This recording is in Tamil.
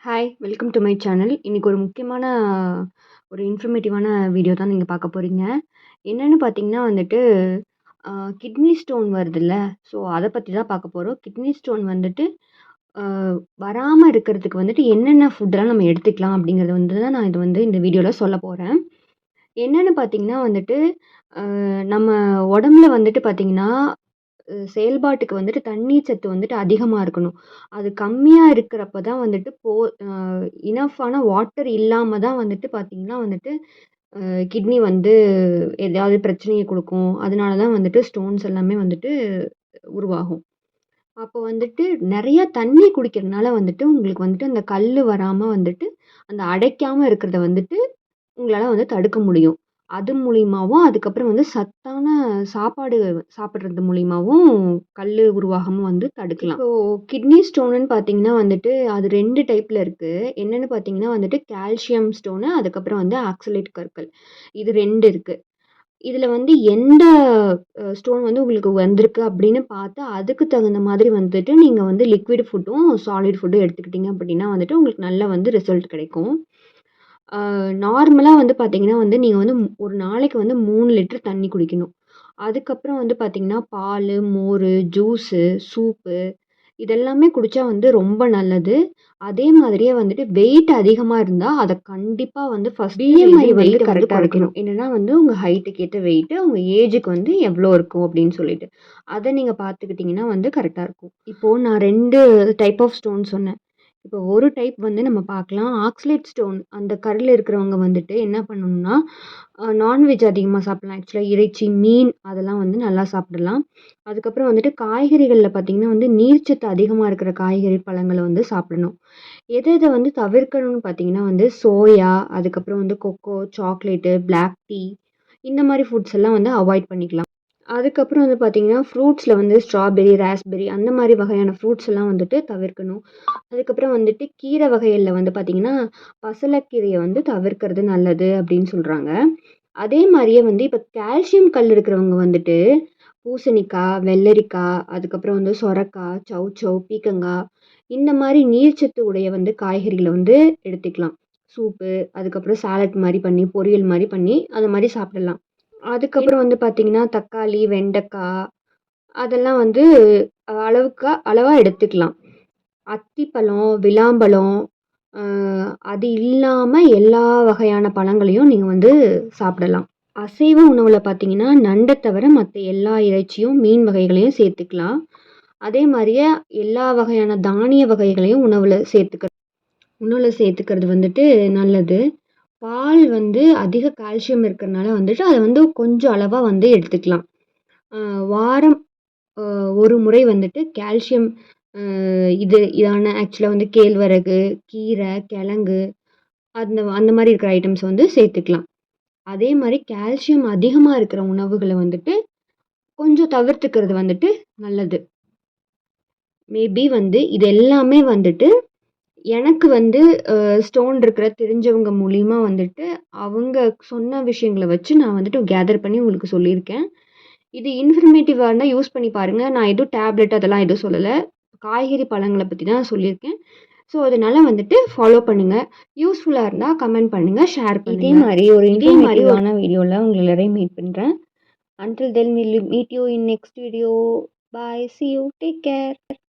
Hi! Welcome to my channel. இன்னைக்கு ஒரு முக்கியமான ஒரு இன்ஃபர்மேட்டிவான வீடியோ தான் நீங்க பார்க்க போறீங்க. என்னன்னு பார்த்தீங்கன்னா வந்துட்டு, அ கிட்னி ஸ்டோன் வருதுல்ல, ஸோ அத பத்தி தான் பார்க்க போறோம். கிட்னி ஸ்டோன் வந்துட்டு அ வராம இருக்கிறதுக்கு வந்துட்டு என்னென்ன ஃபுட்டெல்லாம் நம்ம எடுத்துக்கலாம் அப்படிங்கிறத வந்து தான் நான் இந்த வீடியோல சொல்லப் போறேன். என்னன்னு பார்த்தீங்கன்னா வந்துட்டு, நம்ம உடம்புல வந்துட்டு பார்த்தீங்கன்னா, செயல்பாட்டுக்கு வந்துட்டு தண்ணீர் சத்து வந்துட்டு அதிகமா இருக்கணும். அது கம்மியா இருக்கிறப்ப தான் வந்துட்டு அ இனஃப்பான வாட்டர் இல்லாம தான் வந்துட்டு பார்த்தீங்கன்னா வந்துட்டு, கிட்னி வந்து எதையாவது பிரச்சனைய குடுக்கும். அதனால தான் வந்துட்டு ஸ்டோன்ஸ் எல்லாமே வந்துட்டு உருவாகும். அப்போ வந்துட்டு நெறைய தண்ணி குடிக்கிறனால வந்துட்டு உங்களுக்கு வந்துட்டு அந்த கல்லு வராம வந்துட்டு, அந்த அடைக்காம இருக்கிறத வந்துட்டு உங்களால வந்து தடுக்க முடியும். அது மூலியமாவும், அதுக்கப்புறம் வந்து சத்தான சாப்பாடு சாப்பிடுறது மூலியமாவும் கல்லு உருவாகாம வந்து தடுக்கலாம். இப்போ கிட்னி ஸ்டோனுன்னு பார்த்தீங்கன்னா வந்துட்டு, அது 2 டைப்ல இருக்கு. என்னன்னு பார்த்தீங்கன்னா வந்துட்டு, கால்சியம் ஸ்டோனு, அதுக்கப்புறம் வந்து ஆக்சலேட் கற்கள். இது 2 இருக்கு. இதுல வந்து எந்த ஸ்டோன் வந்து உங்களுக்கு வந்திருக்கு அப்படின்னு பார்த்து, அதுக்கு தகுந்த மாதிரி வந்துட்டு நீங்க வந்து லிக்விட் ஃபுட்டும், சாலிட் ஃபுட்டும் எடுத்துக்கிட்டீங்க அப்படின்னா வந்துட்டு, உங்களுக்கு நல்ல வந்து ரிசல்ட் கிடைக்கும். நார்மலா வந்து பார்த்தீங்கன்னா வந்து, நீங்க வந்து ஒரு நாளைக்கு வந்து 3 லிட்டர் தண்ணி குடிக்கணும். அதுக்கப்புறம் வந்து பார்த்தீங்கன்னா, பாலு, மோரு, ஜூஸு, சூப்பு இதெல்லாமே குடிச்சா வந்து ரொம்ப நல்லது. அதே மாதிரியே வந்துட்டு வெயிட் அதிகமா இருந்தா, அத கண்டிப்பா வந்து ஃபர்ஸ்ட் BMI வந்து கரெக்ட்டா இருக்கணும். என்னன்னா வந்து உங்க ஹைட்டுக்கு ஏத்த வெயிட்டு, உங்க ஏஜுக்கு வந்து எவ்ளோ இருக்கும் அப்படின்னு சொல்லிட்டு. அத நீங்க பார்த்துக்கிட்டீங்கன்னா வந்து கரெக்ட்டா இருக்கும். இப்போ நான் 2 டைப் ஆஃப் ஸ்டோன் சொன்னேன். இப்போ ஒரு டைப் வந்து நம்ம பார்க்கலாம். ஆக்ஸலேட் ஸ்டோன் அந்த கருல இருக்கிறவங்க வந்துட்டு என்ன பண்ணணும்னா, நான்வெஜ் அதிகமா சாப்பிடலாம். ஆக்சுவலா இறைச்சி, மீன் அதெல்லாம் வந்து நல்லா சாப்பிடலாம். அதுக்கப்புறம் வந்துட்டு காய்கறிகள்ல பார்த்தீங்கன்னா வந்து நீர்ச்சத்து அதிகமா இருக்கிற காய்கறி, பழங்கள வந்து சாப்பிடணும். எத எத வந்து தவிர்க்கணும்னு பார்த்தீங்கன்னா வந்து சோயா, அதுக்கப்புறம் வந்து கொக்கோ, சாக்லேட்டு, பிளாக் டீ இந்த மாரி ஃபுட்ஸ் எல்லாம் வந்து அவாய்ட் பண்ணிக்கலாம். அதுக்கப்புறம் வந்து பார்த்தீங்கன்னா, ஃப்ரூட்ஸ்ல வந்து ஸ்ட்ராபெர்ரி, ராஸ்பெர்ரி அந்த மாரி வகையான ஃப்ரூட்ஸ் எல்லாம் வந்துட்டு தவிர்க்கணும். அதுக்கப்புறம் வந்துட்டு கீரை வகைகள்ல வந்து பார்த்தீங்கன்னா, பசலைக்கீரைய வந்து தவிர்க்கிறது நல்லது அப்படின்னு சொல்றாங்க. அதே மாரியே வந்து இப்ப கால்சியம் கல் இருக்கிறவங்க வந்துட்டு, பூசணிக்காய், வெள்ளரிக்காய், அதுக்கப்புறம் வந்து சொரக்காய், சௌசௌ, பீக்கங்கா இந்த மாரி நீர்ச்சத்து உடைய வந்து காய்கறிகள வந்து எடுத்துக்கலாம். சூப்பு, அதுக்கப்புறம் சாலட் மாரி பண்ணி, பொரியல் மாரி பண்ணி, அந்த மாரி சாப்பிடலாம். அதுக்கப்புறம் வந்து பார்த்தீங்கன்னா, தக்காளி, வெண்டைக்கா அதெல்லாம் வந்து அளவா எடுத்துக்கலாம். அத்திப்பழம், விளாம்பழம் அ அது இல்லாம எல்லா வகையான பழங்களையும் நீங்க வந்து சாப்பிடலாம். அசைவ உணவுல பார்த்தீங்கன்னா, நண்ட தவிர மத்த எல்லா இறைச்சியும், மீன் வகைகளையும் சேர்த்துக்கலாம். அதே மாரியே எல்லா வகையான தானிய வகைகளையும் உணவுல சேர்த்துக்கிறது வந்துட்டு நல்லது. பால் வந்து அதிக கால்சியம் இருக்கிறனால வந்துட்டு, அத வந்து கொஞ்சம் அளவா வந்து எடுத்துக்கலாம். வாரம் அ ஒரு முறை வந்துட்டு கால்சியம் இதான ஆக்சுவலா வந்து கேழ்வரகு, கீரை, கிழங்கு அந்த அந்த மாரி இருக்கிற ஐட்டம்ஸ் வந்து சேர்த்துக்கலாம். அதே மாரி கால்சியம் அதிகமா இருக்கிற உணவுகள வந்துட்டு கொஞ்சம் தவிர்த்துக்கிறது வந்துட்டு நல்லது. மேபி வந்து இது எல்லாமே வந்துட்டு எனக்கு வந்து ஸ்டோன் இருக்கிற தெரிஞ்சவங்க மூலியமா வந்துட்டு, அவங்க சொன்ன விஷயங்கள வச்சு நான் வந்துட்டு கேதர் பண்ணி உங்களுக்கு சொல்லியிருக்கேன். இது இன்ஃபர்மேட்டிவா இருந்தா யூஸ் பண்ணி பாருங்க. நான் எதுவும் டேப்லெட் அதெல்லாம் எதுவும் சொல்லல. காய்கறி, பழங்கள பத்தி தான் சொல்லியிருக்கேன். ஸோ, அதனால வந்துட்டு ஃபாலோ பண்ணுங்க. யூஸ்ஃபுல்லா இருந்தா கமெண்ட் பண்ணுங்க, ஷேர் பண்ணுங்க. இதே மாரி ஒரு வீடியோல உங்கள எல்லாரையும் மீட் பண்றேன். Until then we'll meet you in next video. Bye. See you. Take care.